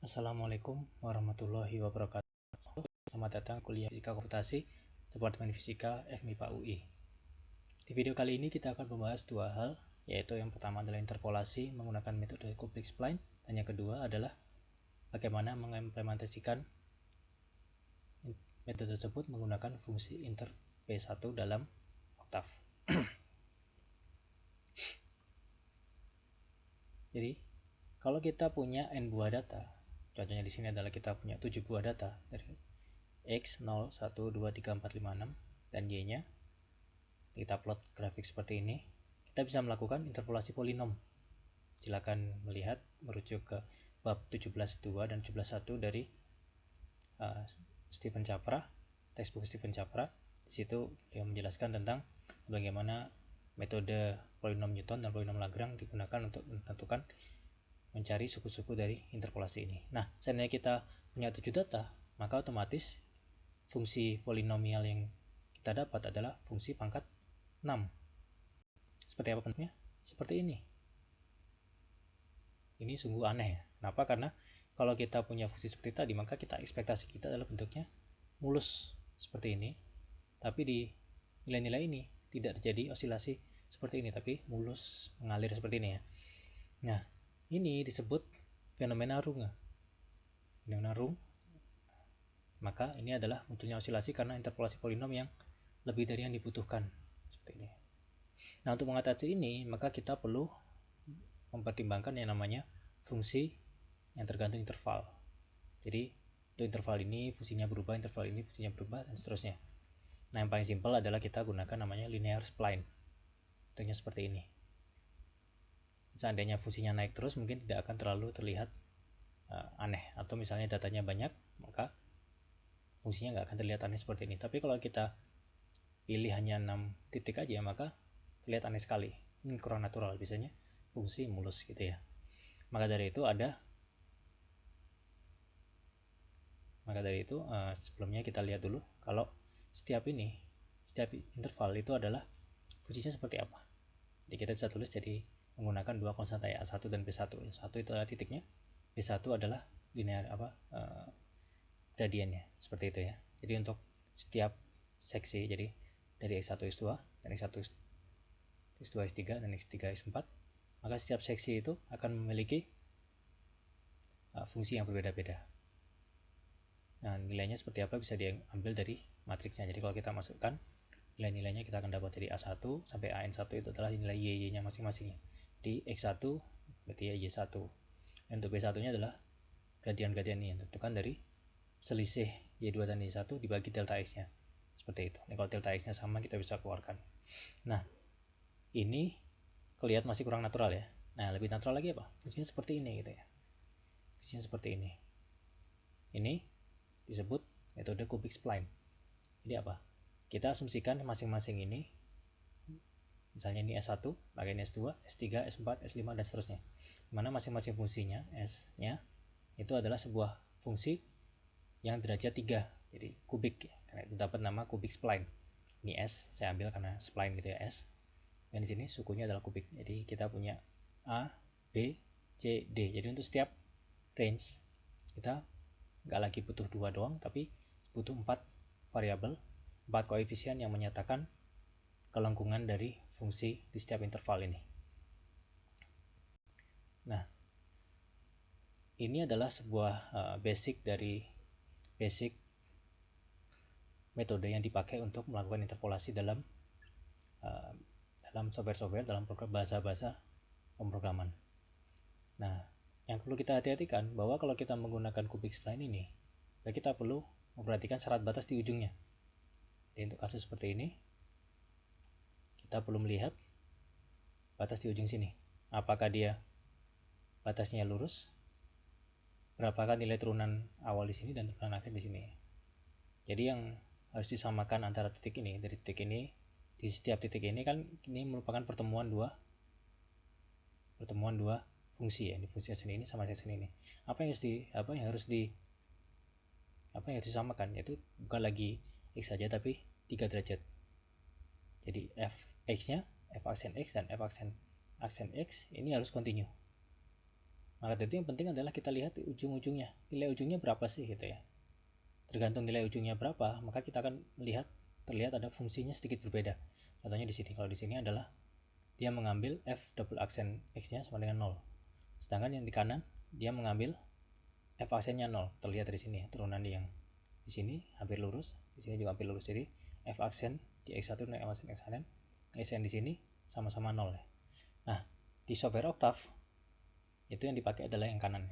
Assalamualaikum warahmatullahi wabarakatuh. Selamat datang kuliah Fisika Komputasi, Departemen Fisika FMIPA UI. Di video kali ini kita akan membahas dua hal, yaitu yang pertama adalah interpolasi menggunakan metode Kubik Spline, dan yang kedua adalah bagaimana mengimplementasikan metode tersebut menggunakan fungsi inter P1 dalam Octave. Jadi, kalau kita punya n buah data, contohnya di sini adalah kita punya 7 buah data dari X 0, 1, 2, 3, 4, 5, 6 dan Y-nya. Kita plot grafik seperti ini. Kita bisa melakukan interpolasi polinom. Silakan melihat merujuk ke bab 17.2 dan 17.1 dari Stephen Capra, textbook Stephen Capra. Di situ dia menjelaskan tentang bagaimana metode polinom Newton dan polinom Lagrange digunakan untuk menentukan mencari suku-suku dari interpolasi ini. Nah, seandainya kita punya 7 data, maka otomatis fungsi polinomial yang kita dapat adalah fungsi pangkat 6. Seperti apa bentuknya? Seperti ini. Ini sungguh aneh. Kenapa? Karena kalau kita punya fungsi seperti tadi, maka ekspektasi kita adalah bentuknya mulus seperti ini. Tapi di nilai-nilai ini tidak terjadi osilasi seperti ini, tapi mulus mengalir seperti ini ya. Nah, ini disebut fenomena Runge. Fenomena Runge. Maka ini adalah munculnya osilasi karena interpolasi polinom yang lebih dari yang dibutuhkan. Seperti ini. Nah, untuk mengatasi ini, maka kita perlu mempertimbangkan yang namanya fungsi yang tergantung interval. Jadi, untuk interval ini fungsinya berubah, interval ini fungsinya berubah, dan seterusnya. Nah, yang paling simpel adalah kita gunakan namanya linear spline. Bentuknya seperti ini. Seandainya fungsinya naik terus, mungkin tidak akan terlalu terlihat aneh. Atau misalnya datanya banyak, maka fungsinya nggak akan terlihat aneh seperti ini. Tapi kalau kita pilih hanya 6 titik aja, maka terlihat aneh sekali. Ini kurang natural biasanya fungsi mulus gitu ya. Maka dari itu sebelumnya kita lihat dulu kalau setiap interval itu adalah fungsinya seperti apa. Jadi kita bisa tulis jadi menggunakan dua konstanta ya, A1 dan B1. 1 itu adalah titiknya, B1 adalah linear gradiennya, seperti itu ya. Jadi untuk setiap seksi, jadi dari X1 X2 dan X1 X2 X3 dan X3 X4, maka setiap seksi itu akan memiliki fungsi yang berbeda-beda. Nah, nilainya seperti apa bisa diambil dari matriksnya. Jadi kalau kita masukkan nilai-nilainya, kita akan dapat dari A1 sampai AN1 itu adalah nilai Y-nya masing-masing. Di X1 berarti ya Y1. Dan untuk B1-nya adalah gradian-gradian ini yang ditentukan dari selisih Y2 dan Y1 dibagi delta X-nya. Seperti itu. Nah, kalau delta X-nya sama, kita bisa keluarkan. Nah, ini kelihatan masih kurang natural ya. Nah, lebih natural lagi apa? Fungsinya seperti ini gitu ya. Fungsinya seperti ini. Ini disebut metode Kubik Spline. Jadi apa? Kita asumsikan masing-masing ini, misalnya ini S1, maka ini S2, S3, S4, S5, dan seterusnya. Dimana masing-masing fungsinya, S-nya, itu adalah sebuah fungsi yang derajat 3, jadi kubik. Karena itu dapat nama Kubik Spline. Ini S, saya ambil karena spline gitu ya, S. Dan di sini sukunya adalah kubik. Jadi kita punya A, B, C, D. Jadi untuk setiap range, kita nggak lagi butuh 2 doang, tapi butuh 4 variabel, 4 koefisien yang menyatakan kelengkungan dari fungsi di setiap interval ini. Nah, ini adalah sebuah basic metode yang dipakai untuk melakukan interpolasi dalam software-software, dalam program bahasa-bahasa pemrograman. Nah, yang perlu kita hati-hatikan bahwa kalau kita menggunakan Kubik Spline ini, kita perlu memperhatikan syarat batas di ujungnya. Jadi untuk kasus seperti ini, kita perlu melihat batas di ujung sini. Apakah dia batasnya lurus? Berapakah nilai turunan awal di sini dan turunan akhir di sini? Jadi yang harus disamakan antara titik ini, dari titik ini, di setiap titik ini kan ini merupakan pertemuan dua fungsi ya, ini fungsi sini ini sama sini ini. Apa yang harus disamakan, yaitu bukan lagi X saja tapi 3 derajat. Jadi F(x)-nya, F aksen X dan F aksen X ini harus continue. Maka itu yang penting adalah kita lihat ujung-ujungnya, nilai ujungnya berapa sih gitu ya. Tergantung nilai ujungnya berapa, maka kita akan terlihat ada fungsinya sedikit berbeda. Contohnya di sini, kalau di sini adalah dia mengambil f double aksen x-nya sama dengan 0. Sedangkan yang di kanan dia mengambil f aksennya 0. Terlihat dari sini ya, turunan yang di sini hampir lurus, di sini juga hampir lurus. Jadi f aksen di x1 dan f aksen x kanan, x yang di sini sama-sama 0 ya. Nah, di software Octave itu yang dipakai adalah yang kanan.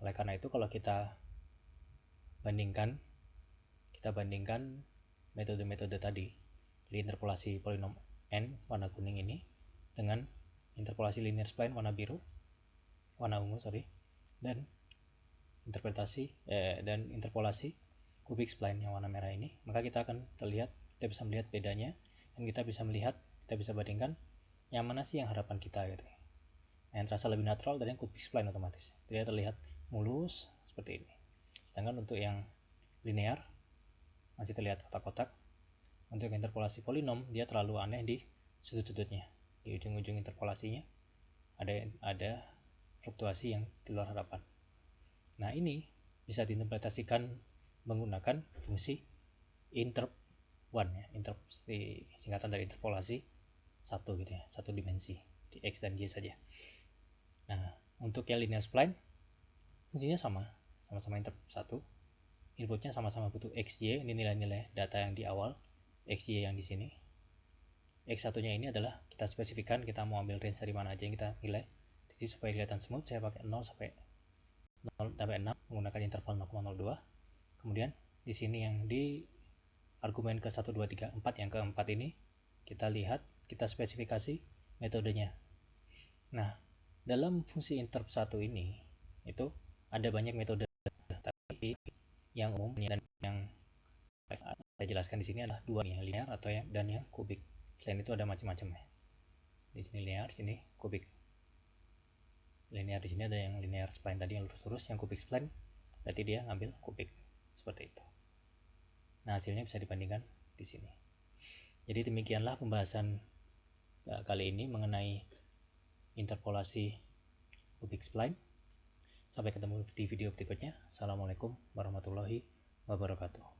Oleh karena itu kalau kita bandingkan metode-metode tadi, jadi interpolasi polinom n warna kuning ini dengan interpolasi linear spline warna ungu dan interpolasi cubic spline yang warna merah ini, maka kita bisa melihat bedanya, dan kita bisa bandingkan yang mana sih yang harapan kita gitu. Yang terasa lebih natural dari yang cubic spline otomatis. Dia terlihat mulus seperti ini. Sedangkan untuk yang linear masih terlihat kotak-kotak. Untuk interpolasi polinom dia terlalu aneh di sudut-sudutnya. Di ujung-ujung interpolasinya ada fluktuasi yang di luar harapan. Nah, ini bisa diinterpretasikan menggunakan fungsi interp1 ya. Interp singkatan dari interpolasi satu gitu ya, satu dimensi di x dan y saja. Nah, untuk yang linear spline fungsinya sama-sama interp1. Inputnya sama-sama butuh xy, ini nilai-nilai data yang di awal, xy yang di sini. X1-nya ini adalah kita spesifikkan kita mau ambil range dari mana aja yang kita nilai. Jadi supaya kelihatan smooth, saya pakai 0 sampai 6 menggunakan interval 0,02. Kemudian di sini yang di argumen ke 1, 2, 3, 4, yang keempat ini kita spesifikasi metodenya. Nah, dalam fungsi interp1 ini itu ada banyak metode, tapi yang umum dan yang saya jelaskan di sini adalah dua nih, yang linear dan yang kubik. Selain itu ada macam-macam ya. Di sini linear, sini kubik. Linear di sini ada yang linear spline tadi yang lurus-lurus, yang kubik spline berarti dia ngambil kubik seperti itu. Nah, hasilnya bisa dibandingkan di sini. Jadi demikianlah pembahasan kali ini mengenai interpolasi kubik spline. Sampai ketemu di video berikutnya. Assalamualaikum warahmatullahi wabarakatuh.